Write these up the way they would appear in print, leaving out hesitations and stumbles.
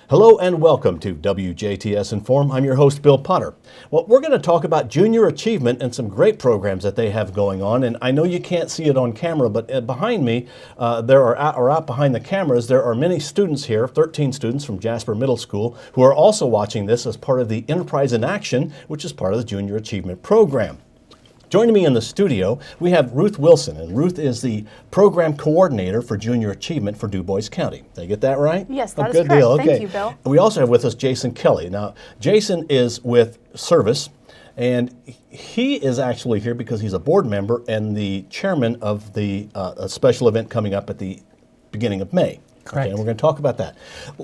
Hello and welcome to WJTS in.form. I'm your host, Bill Potter. Well, we're going to talk about junior achievement and some great programs that they have going on. And I know you can't see it on camera, but behind me, out behind the cameras, there are many students here, 13 students from Jasper Middle School, who are also watching this as part of the Enterprise in Action, which is part of the Junior Achievement Program. Joining me in the studio, we have Ruth Wilson, and Ruth is the program coordinator for junior achievement for Dubois County. Did I get that right? Yes, that is good correct. Deal. Okay. Thank you, Bill. And we also have with us Jason Kelley. Now, Jason is with Service, and he is actually here because he's a board member and the chairman of the a special event coming up at the beginning of May. Correct. Okay, and we're going to talk about that.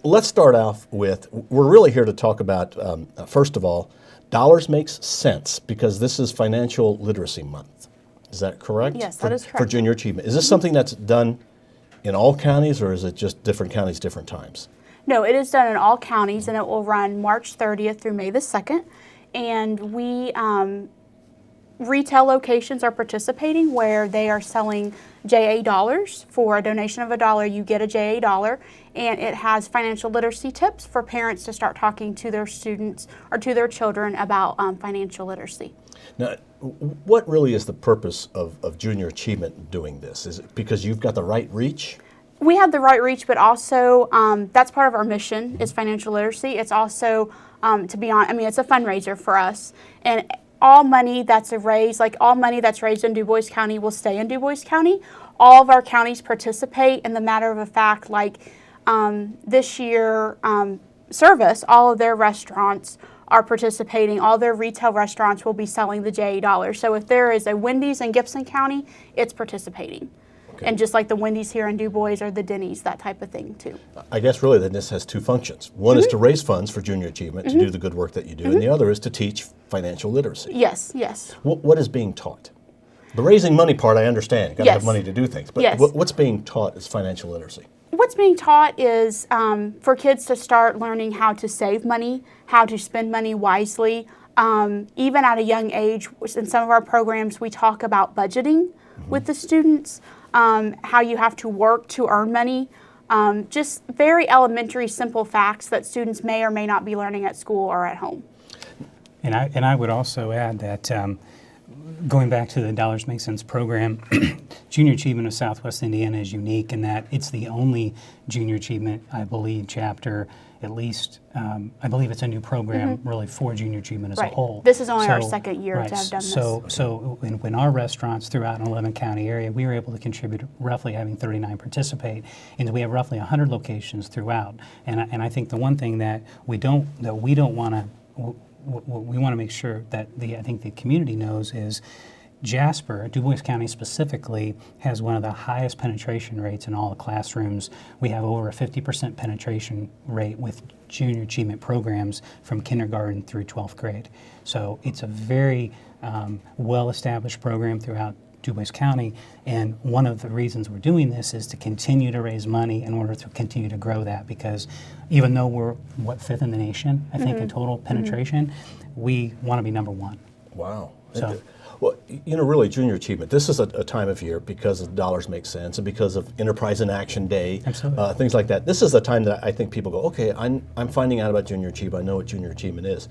Let's start off with, we're really here to talk about, first of all, dollars makes sense because this is Financial Literacy Month. Is that correct? Yes, that is correct. For junior achievement. Is this something that's done in all counties, or is it just different counties, different times? No, it is done in all counties, and it will run March 30th through May the 2nd. And we, retail locations are participating where they are selling JA dollars. For a donation of $1, you get a JA dollar, and it has financial literacy tips for parents to start talking to their students or to their children about financial literacy. Now, what really is the purpose of junior achievement doing this? Is it because you've got the right reach? We have the right reach, but also that's part of our mission is financial literacy. It's also, to be honest, it's a fundraiser for us. And all money that's raised, in Dubois County will stay in Dubois County. All of our counties participate. In the matter of a fact, this year, Service, all of their restaurants are participating. All their retail restaurants will be selling the JA dollar. So if there is a Wendy's in Gibson County, it's participating. Okay. And just like the Wendy's here in Dubois or the Denny's, that type of thing too. I guess really then this has two functions. One is to raise funds for junior achievement, to do the good work that you do, and the other is to teach financial literacy. Yes, yes. What is being taught? The raising money part I understand. You've got to have money to do things. But what's being taught is financial literacy. What's being taught is for kids to start learning how to save money, how to spend money wisely. Even at a young age, in some of our programs, we talk about budgeting with the students. How you have to work to earn money, just very elementary, simple facts that students may or may not be learning at school or at home. And I would also add that going back to the Dollars Make Sense program, Junior Achievement of Southwest Indiana is unique in that it's the only Junior Achievement, I believe, chapter, at least, I believe it's a new program really for Junior Achievement as a whole. This is only our second year to have done this. So when our restaurants throughout an 11-county area, we were able to contribute roughly having 39 participate, and we have roughly 100 locations throughout. And I think the one thing that we don't want to, we want to make sure that I think the community knows is Jasper, Dubois County specifically, has one of the highest penetration rates in all the classrooms. We have over a 50% penetration rate with junior achievement programs from kindergarten through 12th grade. So it's a very well-established program throughout Dubois County, and one of the reasons we're doing this is to continue to raise money in order to continue to grow that, because even though we're, fifth in the nation, I think, in total penetration, we want to be number one. Wow. So, well, really, junior achievement, this is a time of year because of Dollars Make Sense and because of Enterprise in Action Day, things like that. This is the time that I think people go, okay, I'm finding out about junior achievement, I know what junior achievement is.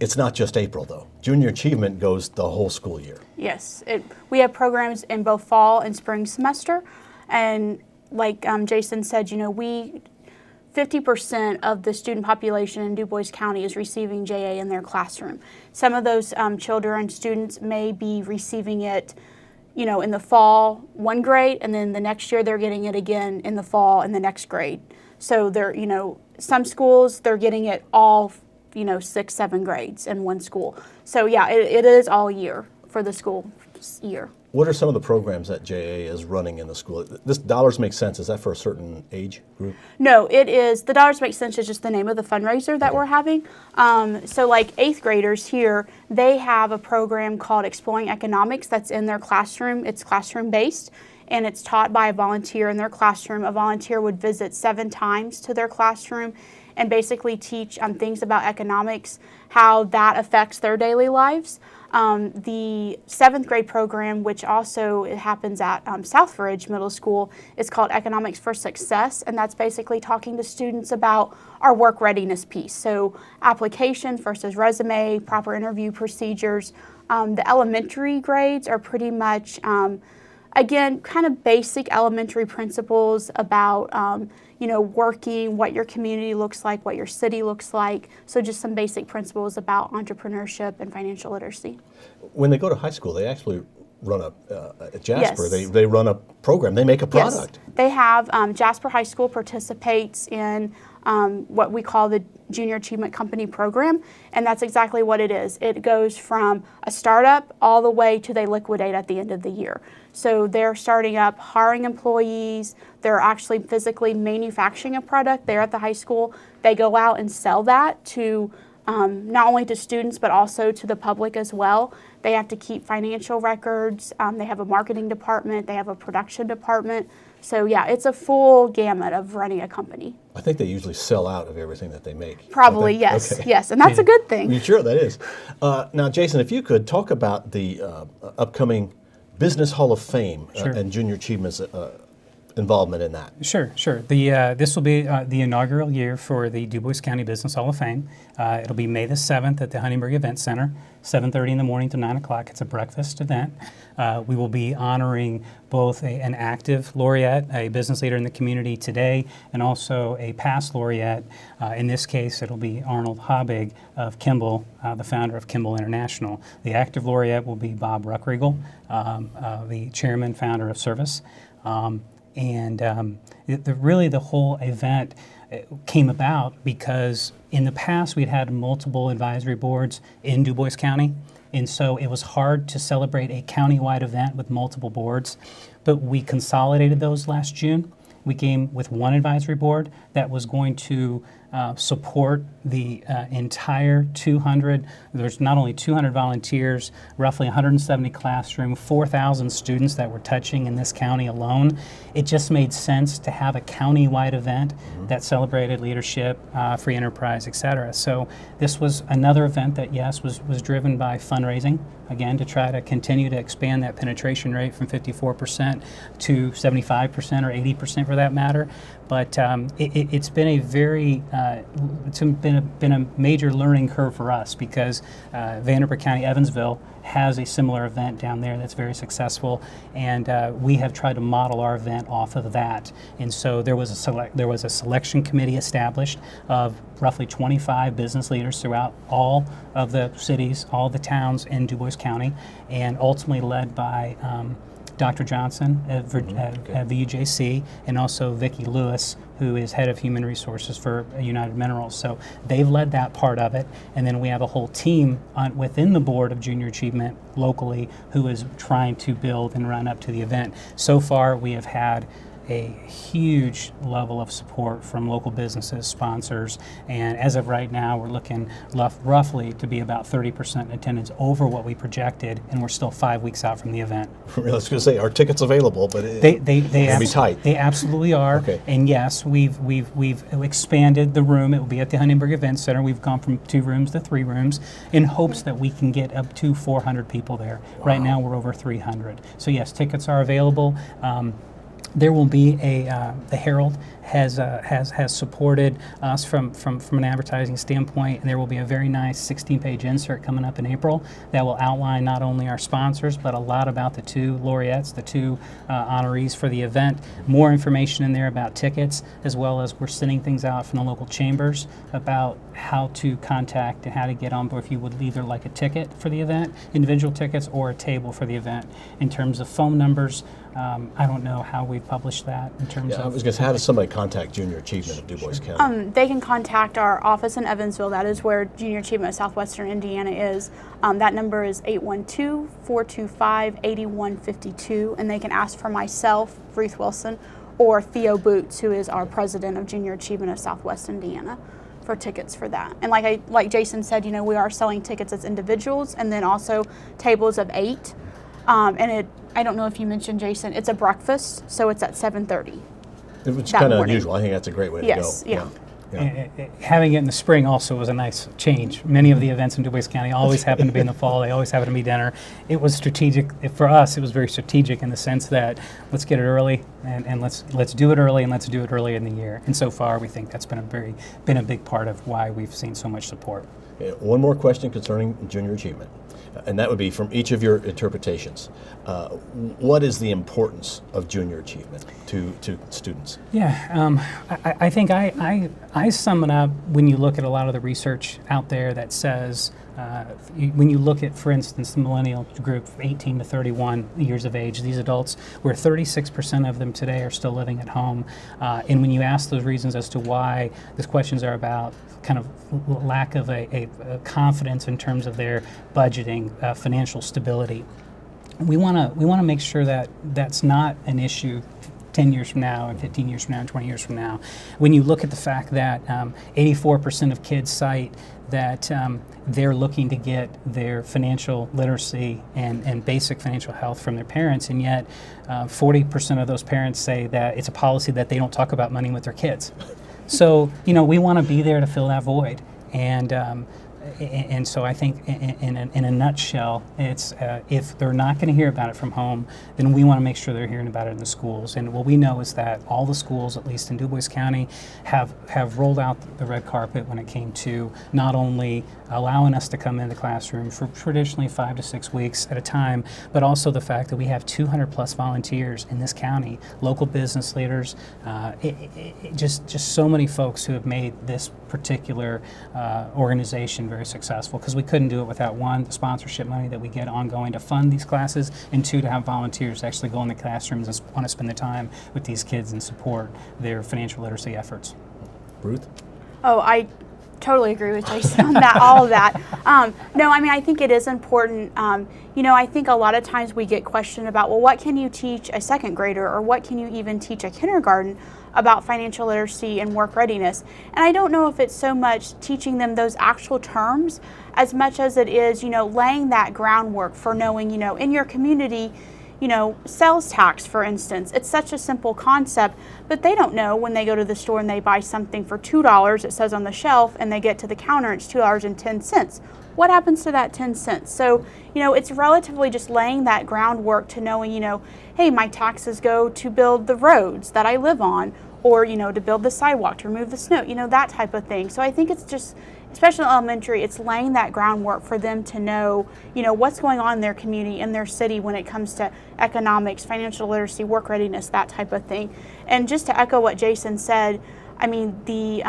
It's not just April, though. Junior achievement goes the whole school year. Yes. We have programs in both fall and spring semester. And like Jason said, 50% of the student population in Dubois County is receiving JA in their classroom. Some of those children and students may be receiving it, in the fall, one grade, and then the next year they're getting it again in the fall in the next grade. So they're, some schools, they're getting it all 6, 7 grades in one school. So yeah, it is all year for the school year. What are some of the programs that JA is running in the school? This Dollars Make Sense, is that for a certain age group? No, it is. The Dollars Make Sense is just the name of the fundraiser that we're having. So like 8th graders here, they have a program called Exploring Economics that's in their classroom. It's classroom based. and it's taught by a volunteer in their classroom. A volunteer would visit 7 times to their classroom and basically teach things about economics, how that affects their daily lives. The 7th grade program, which also happens at Southridge Middle School, is called Economics for Success, and that's basically talking to students about our work readiness piece. So application versus resume, proper interview procedures. The elementary grades are pretty much, again, kind of basic elementary principles about working, what your community looks like, what your city looks like. So just some basic principles about entrepreneurship and financial literacy. When they go to high school, they actually run at Jasper. Yes. They run a program. They make a product. Yes, they have. Jasper High School participates in what we call the Junior Achievement Company program, and that's exactly what it is. It goes from a startup all the way to they liquidate at the end of the year. So they're starting up, hiring employees. They're actually physically manufacturing a product there at the high school. They go out and sell that to not only to students but also to the public as well. They have to keep financial records. They have a marketing department. They have a production department. So yeah, it's a full gamut of running a company. I think they usually sell out of everything that they make. Probably, yes, okay. yes, and that's a good thing. Sure, that is. Now, Jason, if you could talk about the upcoming Business Hall of Fame and Junior Achievement's involvement in that. Sure. This will be the inaugural year for the Dubois County Business Hall of Fame. It'll be May the 7th at the Huntingburg Event Center, 7:30 in the morning to 9 o'clock. It's a breakfast event. We will be honoring both an active laureate, a business leader in the community today, and also a past laureate. In this case, it'll be Arnold Habig of Kimball, the founder of Kimball International. The active laureate will be Bob Ruckriegel, the chairman, founder of Service. Really the whole event came about because in the past we'd had multiple advisory boards in Dubois County, and so it was hard to celebrate a county-wide event with multiple boards, but we consolidated those last June. We came with one advisory board that was going to support the entire 200, there's not only 200 volunteers, roughly 170 classrooms, 4,000 students that we're touching in this county alone. It just made sense to have a county-wide event that celebrated leadership, free enterprise, et cetera. So this was another event that, yes, was driven by fundraising, again, to try to continue to expand that penetration rate from 54% to 75% or 80% for that matter. But it's been a very, it's been a major learning curve for us because Vanderbilt County, Evansville has a similar event down there that's very successful, and we have tried to model our event off of that. And so there was a selection committee established of roughly 25 business leaders throughout all of the cities, all the towns in Dubois County, and ultimately led by Dr. Johnson at WJC, and also Vicki Lewis, who is head of human resources for United Minerals. So they've led that part of it, and then we have a whole team within the board of Junior Achievement locally who is trying to build and run up to the event. So far, we have had a huge level of support from local businesses, sponsors, and as of right now, we're looking roughly to be about 30% attendance over what we projected, and we're still 5 weeks out from the event. I was going to say, are tickets available? But they be tight. They absolutely are. Okay. And yes, we've expanded the room. It will be at the Huntingburg Event Center. We've gone from 2 rooms to 3 rooms in hopes that we can get up to 400 people there. Wow. Right now, we're over 300. So yes, tickets are available. There will be the Herald has supported us from an advertising standpoint, and there will be a very nice 16-page insert coming up in April that will outline not only our sponsors but a lot about the 2 laureates, the 2 honorees for the event. More information in there about tickets, as well as we're sending things out from the local chambers about how to contact and how to get on board if you would either like a ticket for the event, individual tickets, or a table for the event. In terms of phone numbers, I don't know how we publish that in terms of... I was going to say, how does somebody contact Junior Achievement of Dubois County? They can contact our office in Evansville. That is where Junior Achievement of Southwestern Indiana is. That number is 812-425-8152, and they can ask for myself, Ruth Wilson, or Theo Boots, who is our president of Junior Achievement of Southwest Indiana, for tickets for that. And like Jason said, we are selling tickets as individuals and then also tables of 8. I don't know if you mentioned, Jason, it's a breakfast, so it's at 7:30. Which is that kind of morning. unusual. I think that's a great way to Yes, go. yeah. Having it in the spring also was a nice change. Many of the events in Dubois County always happen to be in the fall. They always happen to be dinner. It was strategic. For us, it was very strategic in the sense that let's get it early and let's do it early, and let's do it early in the year. And so far, we think that's been a big part of why we've seen so much support. One more question concerning junior achievement, and that would be from each of your interpretations. What is the importance of junior achievement to students? Yeah, I think I sum it up when you look at a lot of the research out there that says, when you look at, for instance, the millennial group, 18 to 31 years of age, these adults, where 36% of them today are still living at home. And when you ask those reasons as to why, these questions are about kind of lack of a confidence in terms of their budgeting, financial stability. We want to make sure that that's not an issue 10 years from now and 15 years from now and 20 years from now. When you look at the fact that 84% of kids cite that they're looking to get their financial literacy and basic financial health from their parents, and yet 40% of those parents say that it's a policy that they don't talk about money with their kids. So, we want to be there to fill that void. And so I think in a nutshell, it's if they're not going to hear about it from home, then we want to make sure they're hearing about it in the schools. And what we know is that all the schools, at least in Dubois County, have rolled out the red carpet when it came to not only allowing us to come into the classroom for traditionally 5 to 6 weeks at a time, but also the fact that we have 200 plus volunteers in this county, local business leaders, just so many folks who have made this particular organization very successful, because we couldn't do it without, one, the sponsorship money that we get ongoing to fund these classes, and two, to have volunteers actually go in the classrooms and want to spend the time with these kids and support their financial literacy efforts. Ruth? Oh, I totally agree with Jason on that, all of that. No, I mean, I think it is important. I think a lot of times we get questioned about, well, what can you teach a second grader, or what can you even teach a kindergarten about financial literacy and work readiness? And I don't know if it's so much teaching them those actual terms as much as it is, laying that groundwork for knowing, in your community, sales tax, for instance. It's such a simple concept, but they don't know when they go to the store and they buy something for $2, it says on the shelf, and they get to the counter, it's $2.10. What happens to that 10 cents? So, it's relatively just laying that groundwork to knowing, hey, my taxes go to build the roads that I live on, or, to build the sidewalk, to remove the snow, that type of thing. So I think it's just, especially in elementary, it's laying that groundwork for them to know, what's going on in their community, in their city when it comes to economics, financial literacy, work readiness, that type of thing. And just to echo what Jason said, I mean, the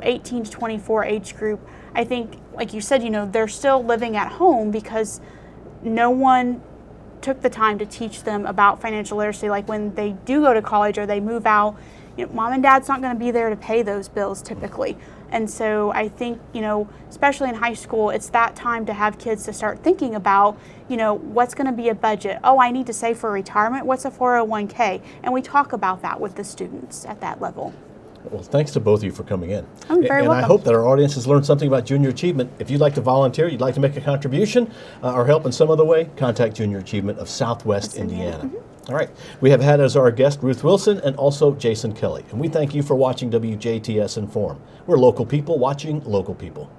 18 to 24 age group, I think, like you said, they're still living at home because no one took the time to teach them about financial literacy. Like when they do go to college or they move out, mom and dad's not going to be there to pay those bills typically. And so I think, especially in high school, it's that time to have kids to start thinking about, what's going to be a budget? Oh, I need to save for retirement. What's a 401k? And we talk about that with the students at that level. Well, thanks to both of you for coming in. Oh, you're very and welcome. I hope that our audience has learned something about junior achievement. If you'd like to volunteer, you'd like to make a contribution or help in some other way, contact Junior Achievement of Southwest Indiana. Mm-hmm. All right. We have had as our guest Ruth Wilson and also Jason Kelley. And we thank you for watching WJTS in.form. We're local people watching local people.